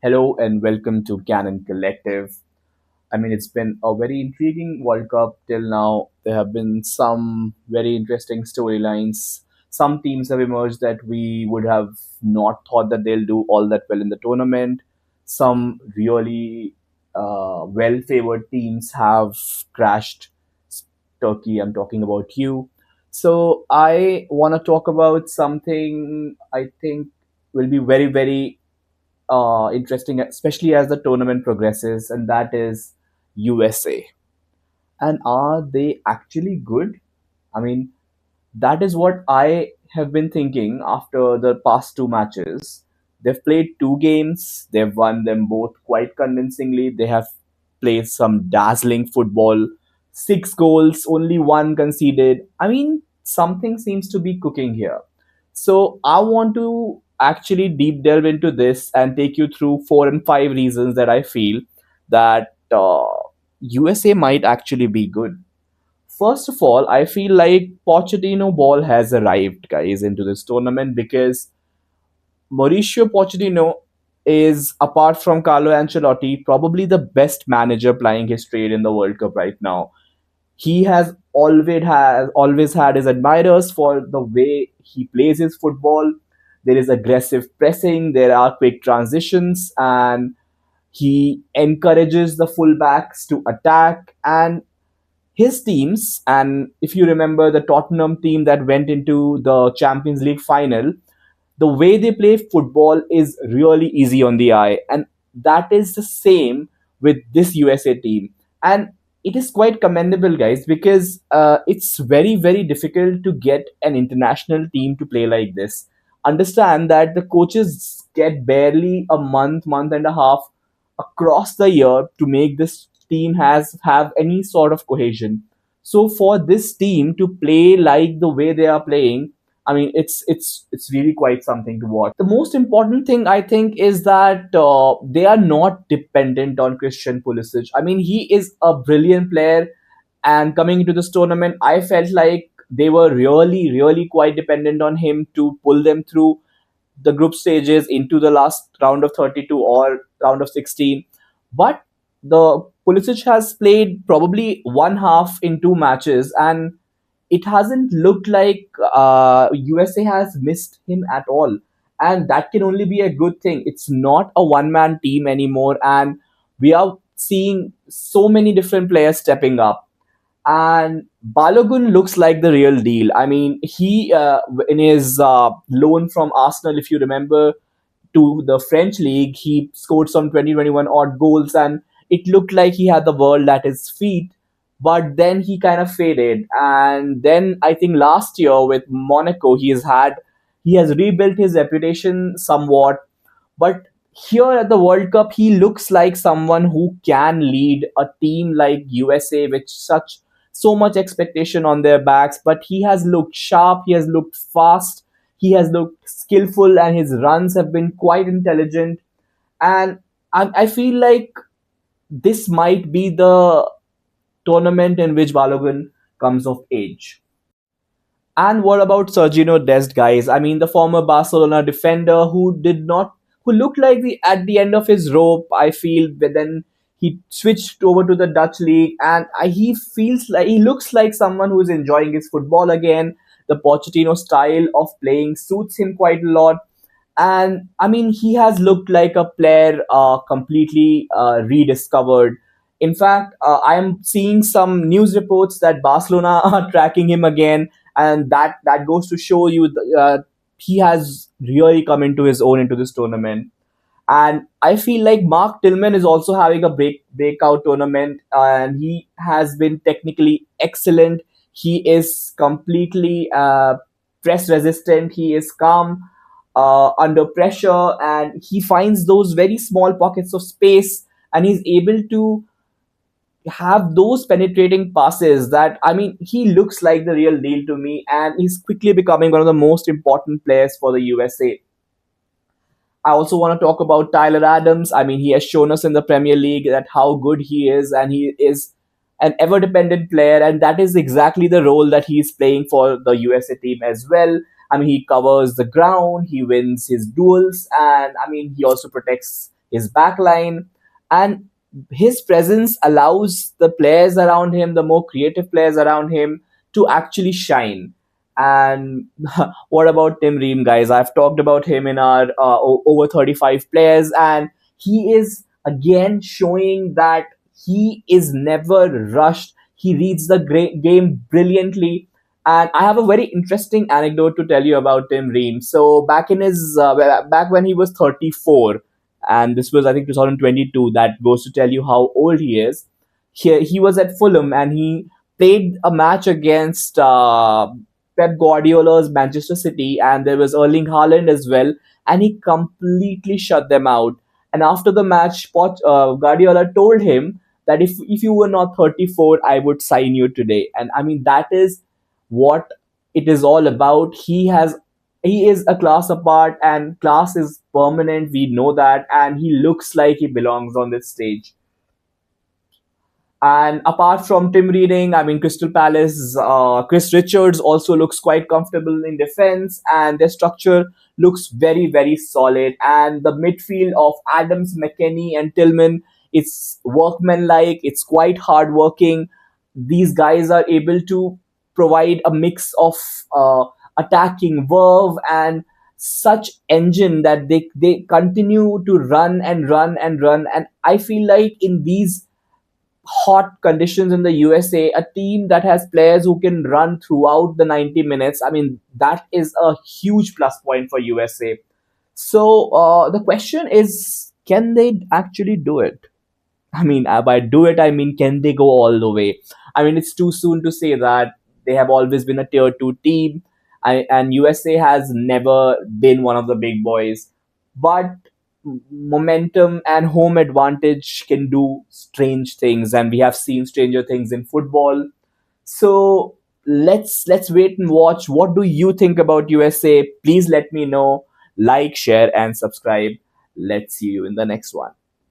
Hello and welcome to Canon Collective. It's been a very intriguing World Cup till now. There have been some very interesting storylines. Some teams have emerged that we would have not thought that they'll do all that well in the tournament. Some really well favored teams have crashed. Turkey, I'm talking about you. So, I want to talk about something I think will be very interesting, especially as the tournament progresses, and that is USA. And are they actually good? I mean, that is what I have been thinking after the past two matches. They've played two games, they've won them both quite convincingly. They have played some dazzling football, six goals, only one conceded. Something seems to be cooking here. So, I want to actually deep delve into this and take you through four and five reasons that I feel that USA might actually be good. First of all, I feel like Pochettino ball has arrived, guys, into this tournament because Mauricio Pochettino is, apart from Carlo Ancelotti, probably the best manager plying his trade in the World Cup right now. He has always had his admirers for the way he plays his football. There is aggressive pressing, there are quick transitions, and he encourages the fullbacks to attack. And his teams, and if you remember the Tottenham team that went into the Champions League final, the way they play football is really easy on the eye. And that is the same with this USA team. And it is quite commendable, guys, because it's very difficult to get an international team to play like this. Understand that the coaches get barely a month and a half across the year to make this team has have any sort of cohesion. So for this team to play like the way they are playing, it's really quite something to watch. The most important thing I think is that they are not dependent on Christian Pulisic. I mean, he is a brilliant player, and coming into this tournament, I felt like they were really quite dependent on him to pull them through the group stages into the last round of 32 or round of 16. But the Pulisic has played probably one half in two matches, and it hasn't looked like USA has missed him at all. And that can only be a good thing. It's not a one man team anymore, and we are seeing so many different players stepping up. And Balogun looks like the real deal. I mean, he in his loan from Arsenal, if you remember, to the French league, he scored some 2021 odd goals, and it looked like he had the world at his feet. But then he kind of faded, and then I think last year with Monaco, he has rebuilt his reputation somewhat. But here at the World Cup, he looks like someone who can lead a team like USA with such so much expectation on their backs. But he has looked sharp, he has looked fast, he has looked skillful, and his runs have been quite intelligent. And I feel like this might be the tournament in which Balogun comes of age. And what about Sergio Dest, guys? I mean, the former Barcelona defender who looked like at the end of his rope. I feel, but then he switched over to the Dutch league, and he looks like someone who is enjoying his football again. The Pochettino style of playing suits him quite a lot, and I mean, he has looked like a player completely rediscovered. In fact, I am seeing some news reports that Barcelona are tracking him again, and that goes to show you he has really come into his own into this tournament. And I feel like Mark Tillman is also having a breakout tournament, and he has been technically excellent. He is completely press resistant. He is calm under pressure, and he finds those very small pockets of space, and he's able to have those penetrating passes that, I mean, he looks like the real deal to me, and he's quickly becoming one of the most important players for the USA. I also want to talk about Tyler Adams. I mean, he has shown us in the Premier League that how good he is, and he is an ever dependent player, and that is exactly the role that he's playing for the USA team as well. I mean, he covers the ground, he wins his duels, and I mean, he also protects his back line, and his presence allows the players around him, the more creative players around him, to actually shine. And what about Tim Ream, guys? I've talked about him in our over 35 players, and he is again showing that he is never rushed. He reads the game brilliantly. And I have a very interesting anecdote to tell you about Tim Ream. So back when he was 34, and this was I think 2022. That goes to tell you how old he is. He was at Fulham and he played a match against Pep Guardiola's Manchester City, and there was Erling Haaland as well, and he completely shut them out. And after the match, Guardiola told him that if you were not 34, I would sign you today. And I mean that is what it is all about. He is a class apart, and class is permanent. We know that, and he looks like he belongs on this stage. And apart from Tim Reading, I mean, Crystal Palace, Chris Richards also looks quite comfortable in defense, and their structure looks very, very solid. And the midfield of Adams, McKennie, and Tillman, it's workmanlike, it's quite hardworking. These guys are able to provide a mix of attacking verve and such engine that they continue to run and run and run. And I feel like in these hot conditions in the USA, a team that has players who can run throughout the 90 minutes, I mean, that is a huge plus point for USA. So the question is, can they actually do it? I mean, by do it, I mean, can they go all the way? I mean, it's too soon to say that. They have always been a tier two team, and USA has never been one of the big boys. But momentum and home advantage can do strange things, and we have seen stranger things in football. So let's wait and watch. What do you think about USA? Please let me know. Like, share, and subscribe. Let's see you in the next one.